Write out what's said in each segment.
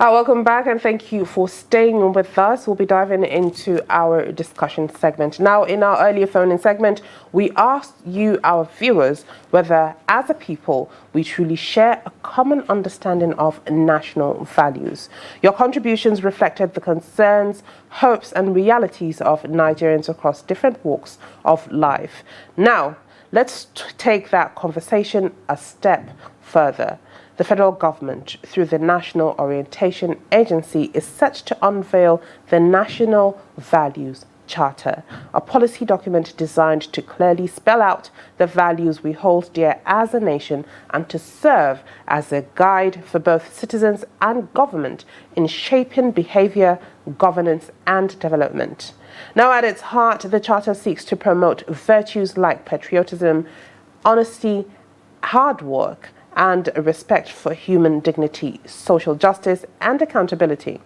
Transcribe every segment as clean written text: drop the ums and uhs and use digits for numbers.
Welcome back, and thank you for staying with us. We'll be diving into our discussion segment. Now, in our earlier phone-in segment, we asked you, our viewers, whether, as a people, we truly share a common understanding of national values. Your contributions reflected the concerns, hopes, and realities of Nigerians across different walks of life. Now, let's take that conversation a step further. The federal government, through the National Orientation Agency, is set to unveil the National Values Charter, a policy document designed to clearly spell out the values we hold dear as a nation and to serve as a guide for both citizens and government in shaping behavior, governance, and development. Now, at its heart, the Charter seeks to promote virtues like patriotism, honesty, hard work, and respect for human dignity, social justice, and accountability.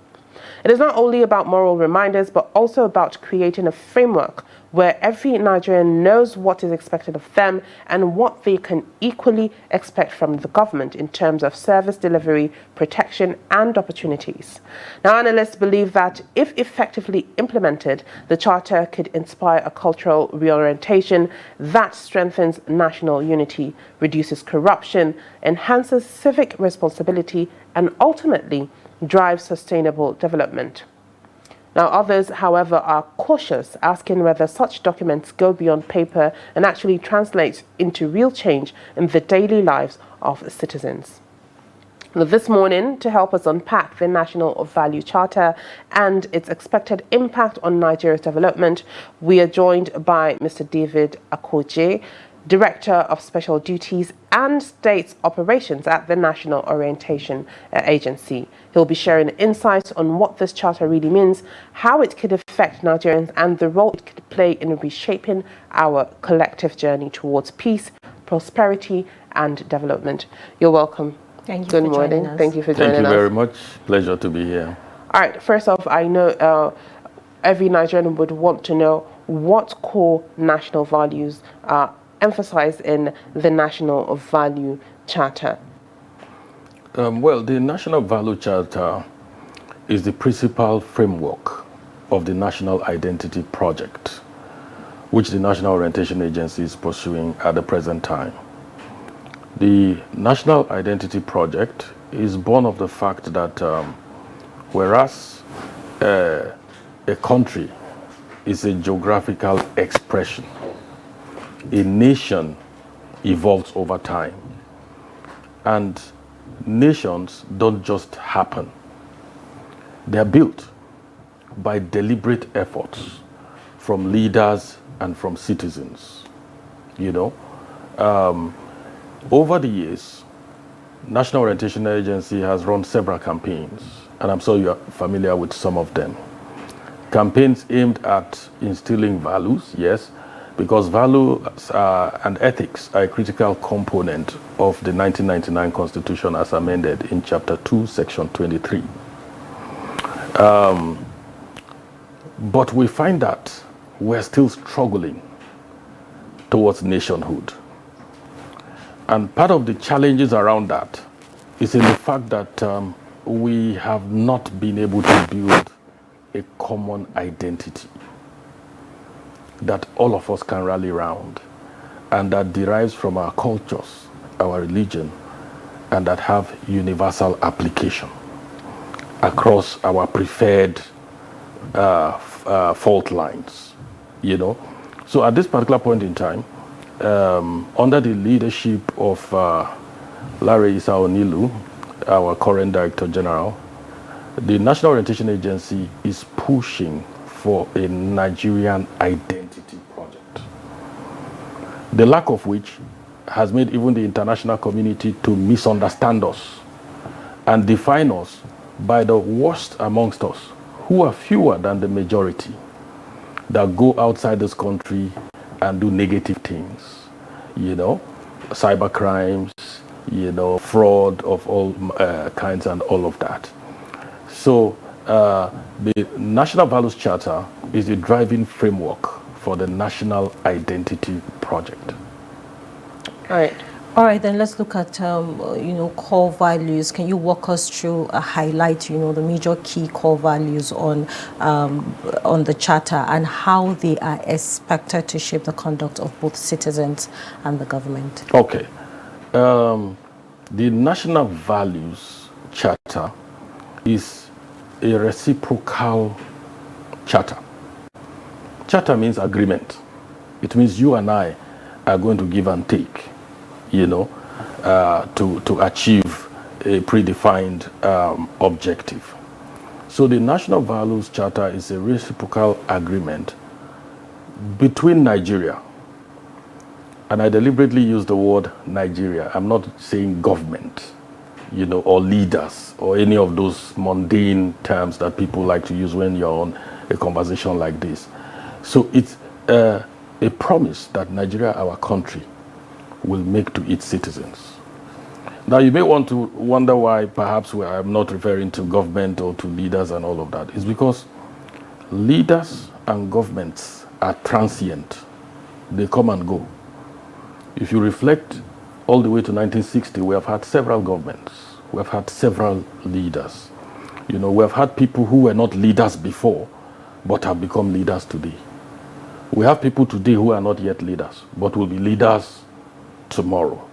It is not only about moral reminders, but also about creating a framework where every Nigerian knows what is expected of them and what they can equally expect from the government in terms of service delivery, protection, and opportunities. Now, analysts believe that if effectively implemented, the Charter could inspire a cultural reorientation that strengthens national unity, reduces corruption, enhances civic responsibility, and ultimately drives sustainable development. Now, others, however, are cautious, asking whether such documents go beyond paper and actually translate into real change in the daily lives of citizens. Now, this morning, to help us unpack the National Value Charter and its expected impact on Nigeria's development, we are joined by Mr. David Akoji, Director of Special Duties and State Operations at the National Orientation Agency. He'll be sharing insights on what this charter really means, how it could affect Nigerians, and the role it could play in reshaping our collective journey towards peace, prosperity, and development. You're welcome. Thank you. Good morning. Thank you for joining us. Thank you very much. Pleasure to be here. All right. First off, I know every Nigerian would want to know what core national values are emphasized in the National Value Charter. Well, the National Value Charter is the principal framework of the National Identity Project, which the National Orientation Agency is pursuing at the present time. The National Identity Project is born of the fact that whereas a country is a geographical expression, a nation evolves over time, and nations don't just happen. They are built by deliberate efforts from leaders and from citizens. Over the years, National Orientation Agency has run several campaigns, and I'm sure you are familiar with some of them. Campaigns aimed at instilling values, yes, because values and ethics are a critical component of the 1999 Constitution as amended in Chapter 2, Section 23. But we find that we're still struggling towards nationhood. And part of the challenges around that is in the fact that we have not been able to build a common identity that all of us can rally around, and that derives from our cultures, our religion, and that have universal application across our preferred fault lines, So at this particular point in time, under the leadership of Larry Issa Onilu, our current Director General, the National Orientation Agency is pushing for a Nigerian identity project, the lack of which has made even the international community to misunderstand us and define us by the worst amongst us, who are fewer than the majority, that go outside this country and do negative things, cyber crimes, fraud of all kinds and all of that. So the National Values Charter is the driving framework for the National Identity Project. All right. All right, then let's look at core values. Can you walk us through, highlight the major key core values on the charter and how they are expected to shape the conduct of both citizens and the government? Okay. The National Values Charter is a reciprocal charter. Charter means agreement. It means you and I are going to give and take, to achieve a predefined objective. So the National Values Charter is a reciprocal agreement between Nigeria, and I deliberately use the word Nigeria. I'm not saying government, or leaders, or any of those mundane terms that people like to use when you're on a conversation like this. So it's a promise that Nigeria, our country, will make to its citizens. Now, you may want to wonder why perhaps I'm not referring to government or to leaders and all of that. It's because leaders and governments are transient. They come and go. If you reflect all the way to 1960, we have had several governments. We have had several leaders. We have had people who were not leaders before, but have become leaders today. We have people today who are not yet leaders, but will be leaders tomorrow.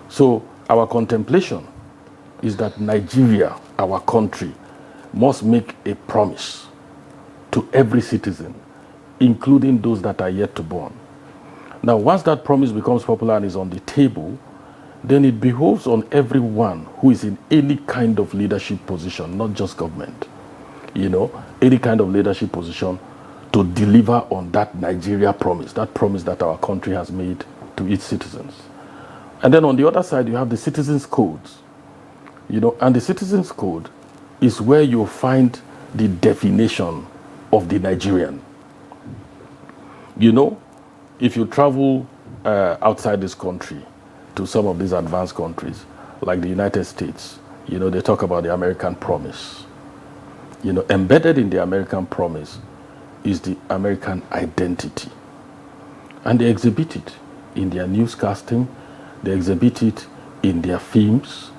So our contemplation is that Nigeria, our country, must make a promise to every citizen, including those that are yet to born. Now, once that promise becomes popular and is on the table, then it behoves on everyone who is in any kind of leadership position, not just government, any kind of leadership position, to deliver on that Nigeria promise, that promise that our country has made to its citizens. And then on the other side, you have the citizens' codes, and the citizens' code is where you'll find the definition of the Nigerian. If you travel outside this country to some of these advanced countries, like the United States, they talk about the American promise. Embedded in the American promise is the American identity. And they exhibit it in their newscasting, they exhibit it in their films,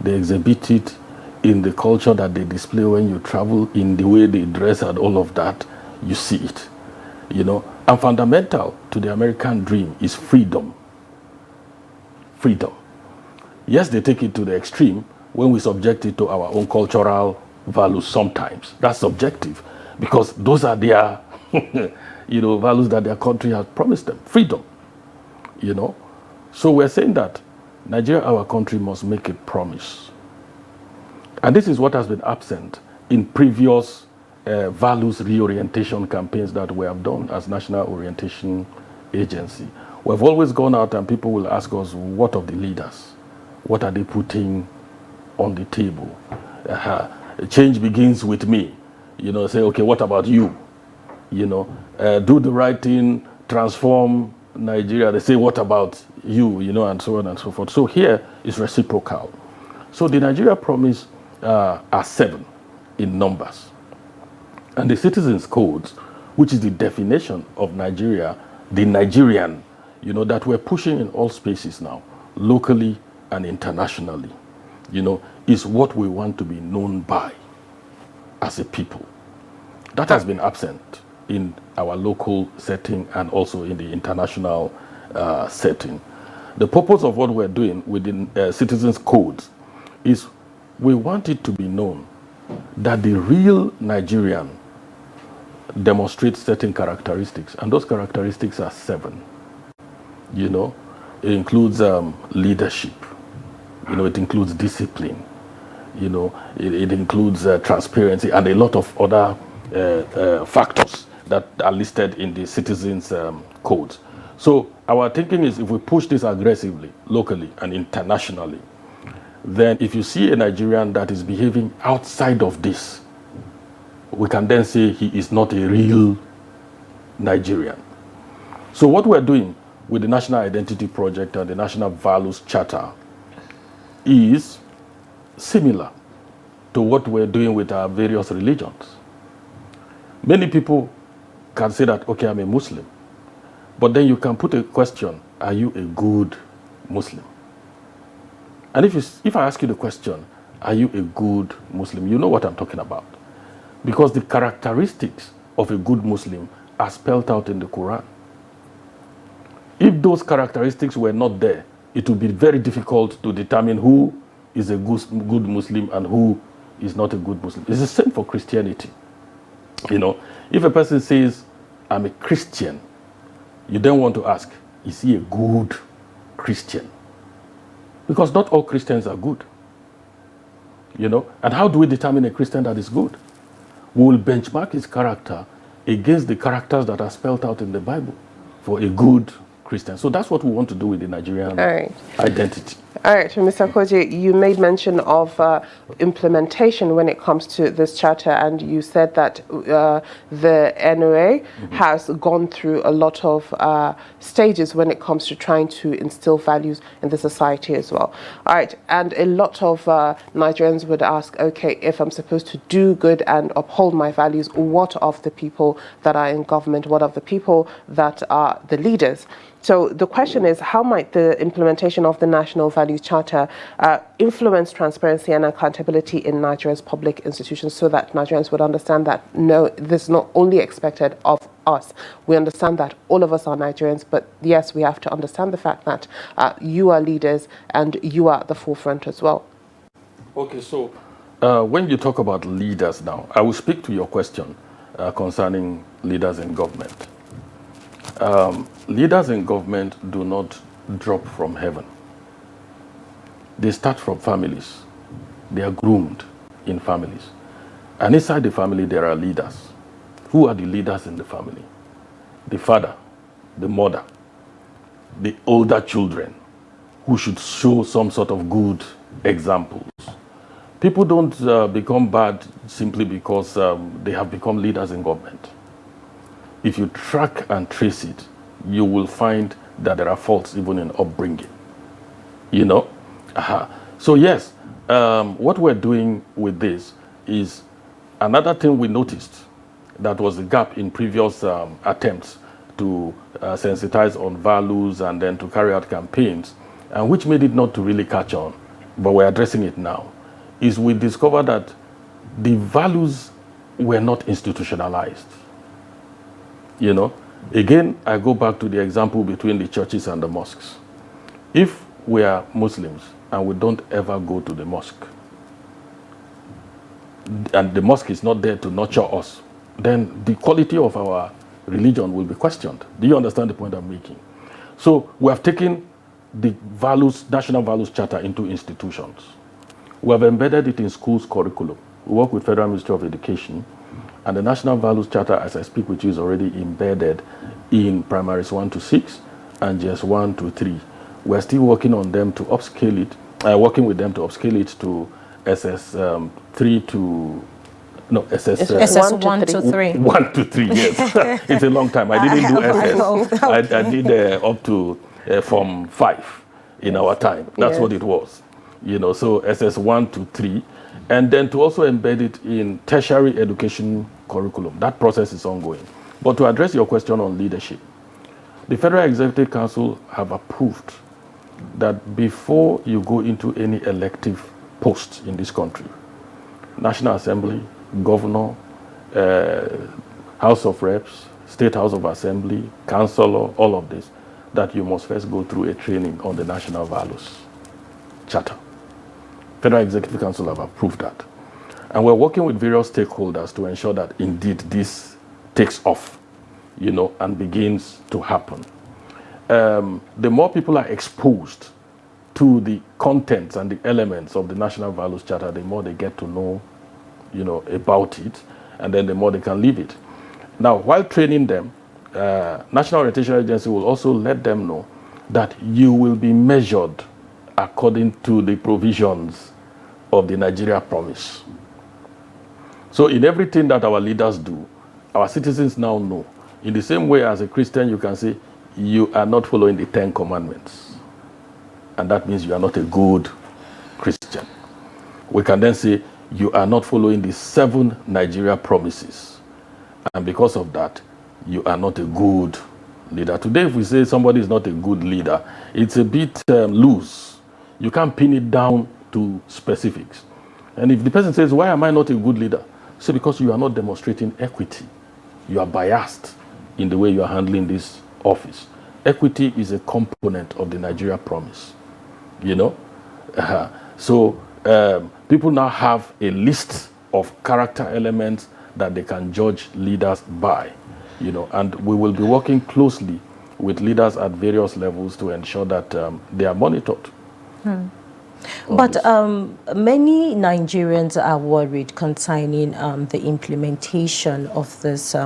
they exhibit it in the culture that they display when you travel, in the way they dress and all of that. You see it, And fundamental to the American dream is freedom. Freedom. Yes, they take it to the extreme when we subject it to our own cultural values sometimes. That's subjective, because those are their values that their country has promised them. Freedom. So we're saying that Nigeria, our country, must make a promise. And this is what has been absent in previous values reorientation campaigns that we have done as National Orientation Agency. We've always gone out and people will ask us, what of the leaders? What are they putting on the table? Change begins with me. Say, okay, what about you? Do the right thing, transform Nigeria. They say, what about you? And so on and so forth. So here is reciprocal. So the Nigeria promise are 7 in numbers. And the Citizens Codes, which is the definition of Nigeria, the Nigerian, that we're pushing in all spaces now, locally and internationally, is what we want to be known by as a people. That has been absent in our local setting and also in the international setting. The purpose of what we're doing within Citizens Codes is we want it to be known that the real Nigerian demonstrates certain characteristics, and those characteristics are 7. It includes leadership, it includes discipline, it includes transparency and a lot of other factors that are listed in the Citizens Codes. So our thinking is, if we push this aggressively, locally and internationally, then if you see a Nigerian that is behaving outside of this, we can then say he is not a real Nigerian. So what we're doing with the National Identity Project and the National Values Charter is similar to what we're doing with our various religions. Many people can say that, okay, I'm a Muslim. But then you can put a question, are you a good Muslim? And if I ask you the question, are you a good Muslim? You know what I'm talking about. Because the characteristics of a good Muslim are spelled out in the Quran. If those characteristics were not there, it would be very difficult to determine who is a good Muslim and who is not a good Muslim. It's the same for Christianity. You know, if a person says, I'm a Christian, you then want to ask, is he a good Christian? Because not all Christians are good. You know, and how do we determine a Christian that is good? We will benchmark his character against the characters that are spelled out in the Bible for a good Christian. So that's what we want to do with the Nigerian identity. All right, so Mr. Akoji, you made mention of implementation when it comes to this charter, and you said that the NOA has gone through a lot of stages when it comes to trying to instill values in the society as well. All right, and a lot of Nigerians would ask, okay, if I'm supposed to do good and uphold my values, what of the people that are in government? What of the people that are the leaders? So the question is, how might the implementation of the National Values Charter influence transparency and accountability in Nigeria's public institutions, so that Nigerians would understand that, no, this is not only expected of us. We understand that all of us are Nigerians, but yes, we have to understand the fact that you are leaders and you are at the forefront as well. Okay, so when you talk about leaders now, I will speak to your question concerning leaders in government. Leaders in government do not drop from heaven. They start from families. They are groomed in families. And inside the family, there are leaders. Who are the leaders in the family? The father, the mother, the older children, who should show some sort of good examples. People don't become bad simply because they have become leaders in government. If you track and trace it, you will find that there are faults even in upbringing. You know? So yes, what we're doing with this is another thing we noticed that was a gap in previous attempts to sensitize on values and then to carry out campaigns, and which made it not to really catch on, but we're addressing it now, is we discovered that the values were not institutionalized. You know, again, I go back to the example between the churches and the mosques. If we are Muslims and we don't ever go to the mosque, and the mosque is not there to nurture us, then the quality of our religion will be questioned. Do you understand the point I'm making? So we have taken the values, National Values Charter, into institutions. We have embedded it in schools' curriculum. We work with Federal Ministry of Education. And the National Values Charter, as I speak with you, is already embedded in primaries 1 to 6 and just 1 to 3. We're still working on them to upscale it, working with them to upscale it to SS3 to, no, SS1 to 3. 1 to 3, yes. It's a long time. I didn't do SS. I did up to Form 5 in our time. That's what it was. You know, so SS1 to 3. And then to also embed it in tertiary education curriculum. That process is ongoing. But to address your question on leadership, the Federal Executive Council have approved that before you go into any elective post in this country, National Assembly, Governor, House of Reps, State House of Assembly, Councilor, all of this, that you must first go through a training on the National Values Charter. Federal Executive Council have approved that. And we're working with various stakeholders to ensure that indeed this takes off, you know, and begins to happen. The more people are exposed to the contents and the elements of the National Values Charter, the more they get to know, you know, about it, and then the more they can live it. Now, while training them, National Orientation Agency will also let them know that you will be measured according to the provisions of the Nigeria Promise. So in everything that our leaders do, our citizens now know. In the same way as a Christian, you can say, you are not following the 10 commandments. And that means you are not a good Christian. We can then say, you are not following the 7 Nigeria promises. And because of that, you are not a good leader. Today, if we say somebody is not a good leader, it's a bit loose. You can't pin it down to specifics. And if the person says, why am I not a good leader? Say, because you are not demonstrating equity. You are biased in the way you are handling this office. Equity is a component of the Nigeria promise, you know. So people now have a list of character elements that they can judge leaders by, you know, and we will be working closely with leaders at various levels to ensure that they are monitored. But many Nigerians are worried concerning the implementation of this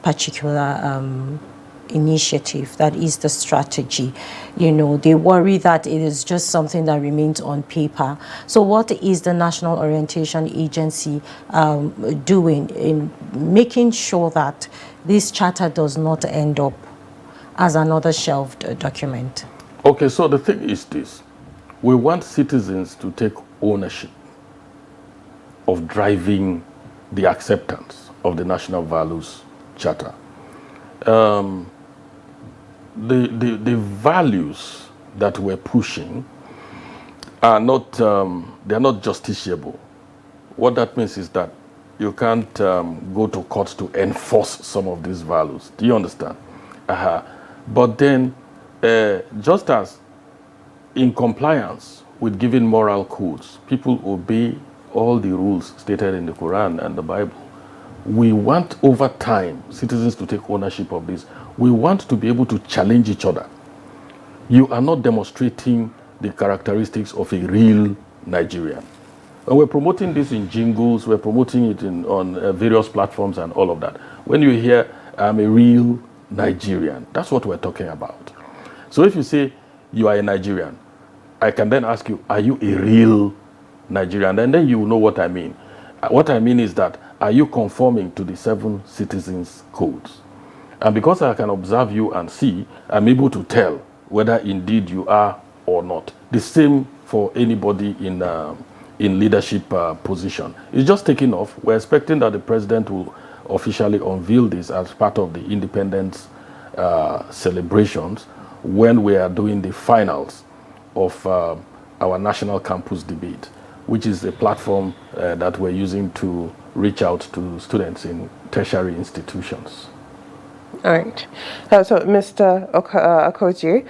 particular initiative, that is the strategy. You know, they worry that it is just something that remains on paper. So what is the National Orientation Agency doing in making sure that this charter does not end up as another shelved document? Okay, so the thing is this. We want citizens to take ownership of driving the acceptance of the National Values Charter. The values that we're pushing are not, they're not justiciable. What that means is that you can't go to court to enforce some of these values. Do you understand? But then, just as in compliance with giving moral codes, people obey all the rules stated in the Quran and the Bible. We want over time citizens to take ownership of this. We want to be able to challenge each other. You are not demonstrating the characteristics of a real Nigerian. And we're promoting this in jingles, we're promoting it on various platforms and all of that. When you hear, I'm a real Nigerian, that's what we're talking about. So if you say you are a Nigerian, I can then ask you, are you a real Nigerian? And then you will know what I mean. What I mean is that, are you conforming to the 7 citizens' codes? And because I can observe you and see, I'm able to tell whether indeed you are or not. The same for anybody in leadership position. It's just taking off. We're expecting that the president will officially unveil this as part of the independence celebrations when we are doing the finals of our national campus debate, which is a platform that we're using to reach out to students in tertiary institutions. All right. So, Mr. Akoji,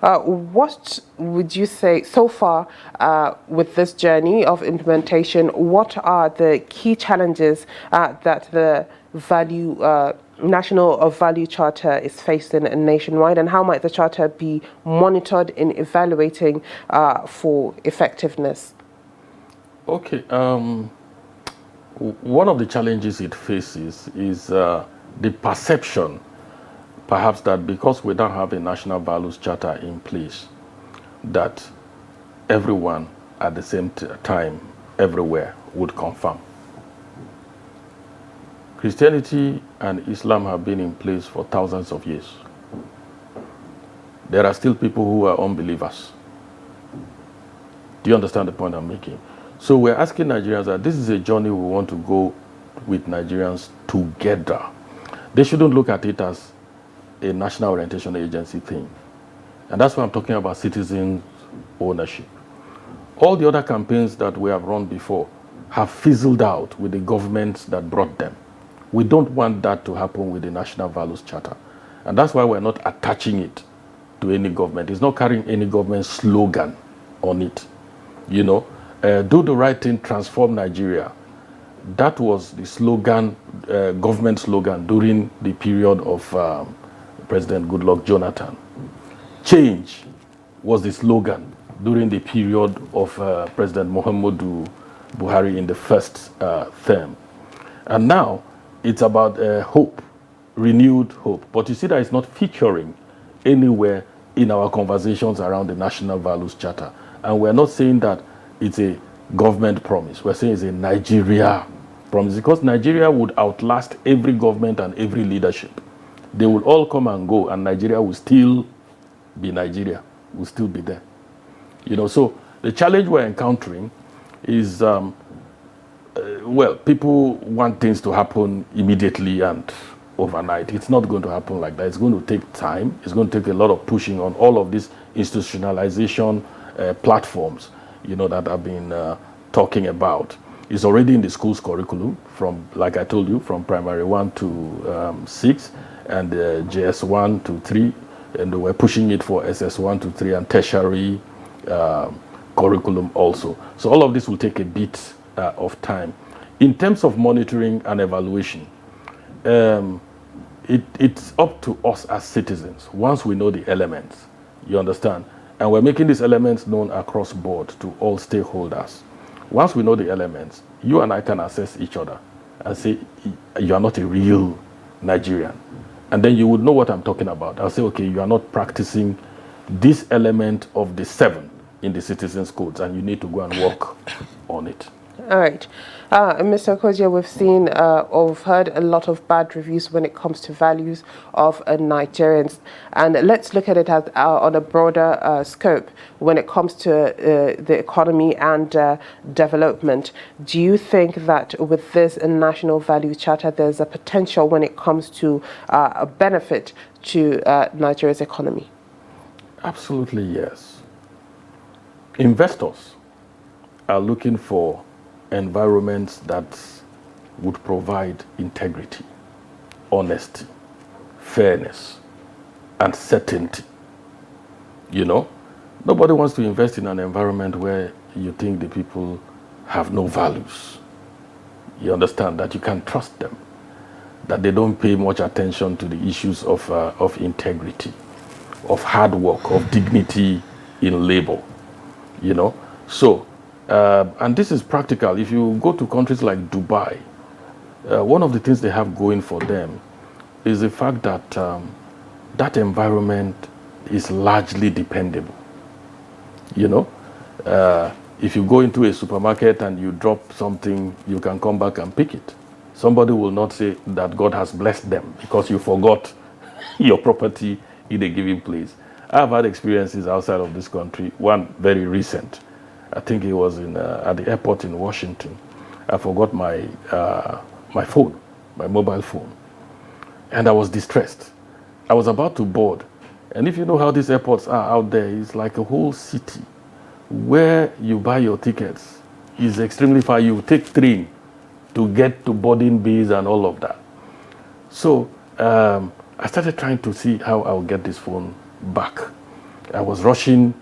what would you say so far with this journey of implementation? What are the key challenges that the National Value Charter is facing nationwide, and how might the charter be monitored in evaluating for effectiveness? Okay. One of the challenges it faces is the perception, perhaps, that because we don't have a National Values Charter in place, that everyone at the same time, everywhere, would conform. Christianity and Islam have been in place for thousands of years. There are still people who are unbelievers. Do you understand the point I'm making? So we're asking Nigerians that this is a journey we want to go with Nigerians together. They shouldn't look at it as a National Orientation Agency thing. And that's why I'm talking about citizen ownership. All the other campaigns that we have run before have fizzled out with the governments that brought them. We don't want that to happen with the National Values Charter. And that's why we're not attaching it to any government. It's not carrying any government slogan on it. You know, do the right thing, transform Nigeria. That was the slogan, government slogan during the period of President Goodluck Jonathan. Change was the slogan during the period of President Muhammadu Buhari in the first term. And now it's about hope, renewed hope. But you see that it's not featuring anywhere in our conversations around the National Values Charter. And we're not saying that it's a government promise. We're saying it's a Nigeria promise, because Nigeria would outlast every government and every leadership. They will all come and go, and Nigeria will still be Nigeria, will still be there. You know, so the challenge we're encountering is, well, people want things to happen immediately and overnight. It's not going to happen like that. It's going to take time. It's going to take a lot of pushing on all of this institutionalization, platforms, that I've been talking about. It's already in the school's curriculum from, like I told you, from primary 1 to 6 and JS1 to 3, and we're pushing it for SS1 to 3 and tertiary curriculum also. So all of this will take a bit of time. In terms of monitoring and evaluation, it's up to us as citizens, once we know the elements, you understand? And we're making these elements known across board to all stakeholders. Once we know the elements, you and I can assess each other and say, you are not a real Nigerian. And then you would know what I'm talking about. I'll say, okay, you are not practicing this element of the 7 in the citizens' codes, and you need to go and work on it. All right. Mr. Akoji, we've seen or we've heard a lot of bad reviews when it comes to values of Nigerians. And let's look at it as, on a broader scope when it comes to the economy and development. Do you think that with this national value charter, there's a potential when it comes to a benefit to Nigeria's economy? Absolutely, yes. Investors are looking for environments that would provide integrity, honesty, fairness, and certainty. Nobody wants to invest in an environment where you think the people have no values. You understand that you can trust them, that they don't pay much attention to the issues of integrity, of hard work, of dignity in labor. So, and this is practical. If you go to countries like Dubai, one of the things they have going for them is the fact that that environment is largely dependable. If you go into a supermarket and you drop something, you can come back and pick it. Somebody will not say that God has blessed them because you forgot your property in a given place. I've had experiences outside of this country, one very recent. I think it was at the airport in Washington. I forgot my phone, my mobile phone. And I was distressed. I was about to board. And if you know how these airports are out there, it's like a whole city. Where you buy your tickets is extremely far. You take train to get to boarding bays and all of that. So I started trying to see how I'll get this phone back. I was rushing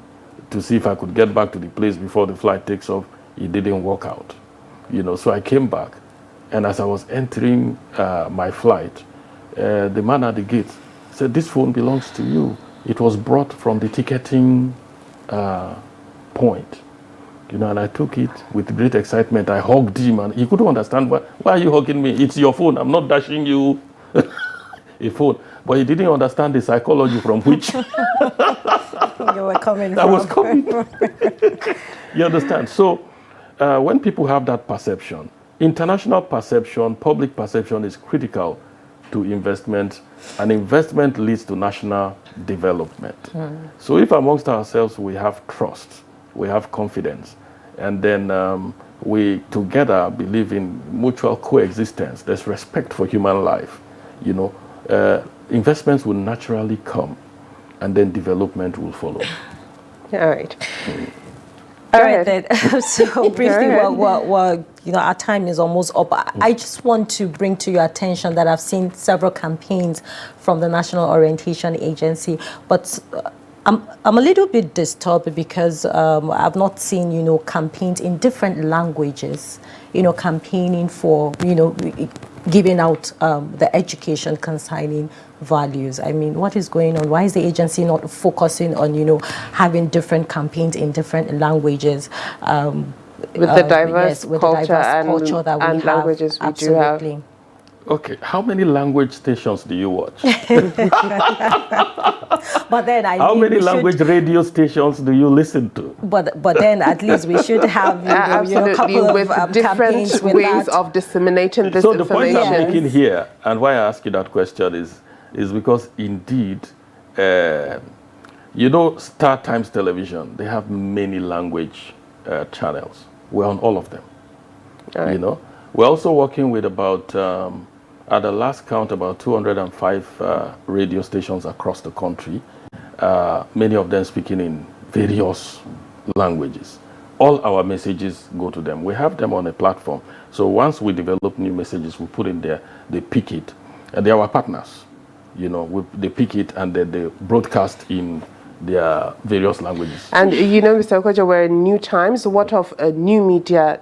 to see if I could get back to the place before the flight takes off. It didn't work out. So I came back, and as I was entering my flight, the man at the gate said, "This phone belongs to you. It was brought from the ticketing point." And I took it with great excitement. I hugged him, and he couldn't understand why are you hugging me? It's your phone. I'm not dashing you a phone. But he didn't understand the psychology from which you were coming I was coming. You understand? So when people have that perception, international perception, public perception is critical to investment, and investment leads to national development. So if amongst ourselves we have trust, we have confidence, and then we together believe in mutual coexistence, there's respect for human life, investments will naturally come, and then development will follow. All right. All right, then. So briefly, our time is almost up. I just want to bring to your attention that I've seen several campaigns from the National Orientation Agency, but I'm a little bit disturbed because I've not seen, campaigns in different languages, campaigning for, giving out the education concerning values. I mean, what is going on? Why is the agency not focusing on, having different campaigns in different languages? With the diverse with culture, the diverse culture that we and have. languages we Absolutely. do have. Okay, how many language stations do you watch? But then how many language radio stations do you listen to? But then at least we should have Absolutely, a couple with of different campaigns with ways that. of disseminating this So the information. point I'm making here, and why I ask you that question is because indeed, Star Times Television, they have many language channels. We're on all of them. All right. We're also working with about, at the last count, about 205 radio stations across the country. Many of them speaking in various languages. All our messages go to them. We have them on a platform. So once we develop new messages, we put in there, they pick it, and they are our partners. You know, they pick it and then they broadcast in their various languages. And you know, Mr. Akoji, we're in new times. What of new media,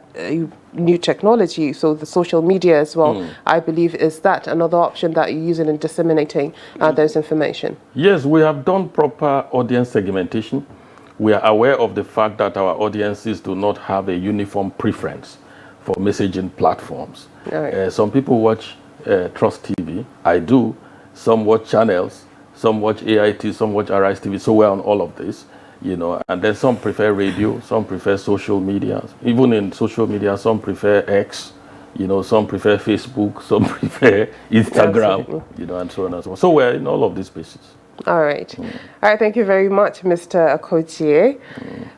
new technology? So the social media as well, I believe, is that another option that you're using in disseminating those information? Yes, we have done proper audience segmentation. We are aware of the fact that our audiences do not have a uniform preference for messaging platforms. Right. Some people watch Trust TV. I do. Some watch channels. Some watch AIT. Some watch Arise TV. So we're on all of this, you know. And then some prefer radio. Some prefer social media. Even in social media, some prefer X. You know, some prefer Facebook. Some prefer Instagram. Absolutely. You know, and so on and so on. So we're in all of these spaces. All right. All right. Thank you very much, Mr. Akoji,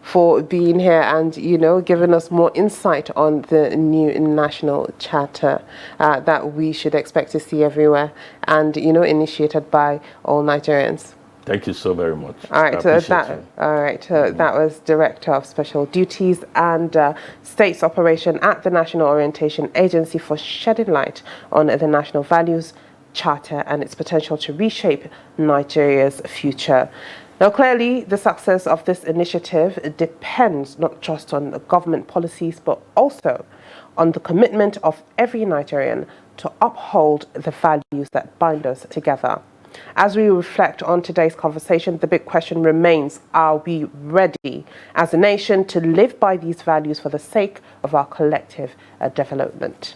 for being here and, you know, giving us more insight on the new national charter that we should expect to see everywhere and, you know, initiated by all Nigerians. Thank you so very much. All right, that was Director of Special Duties and States Operation at the National Orientation Agency for shedding light on the national values charter and its potential to reshape Nigeria's future. Now, clearly, the success of this initiative depends not just on the government policies, but also on the commitment of every Nigerian to uphold the values that bind us together. As we reflect on today's conversation, the big question remains, are we ready as a nation to live by these values for the sake of our collective development?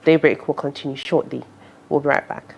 Daybreak will continue shortly. We'll be right back.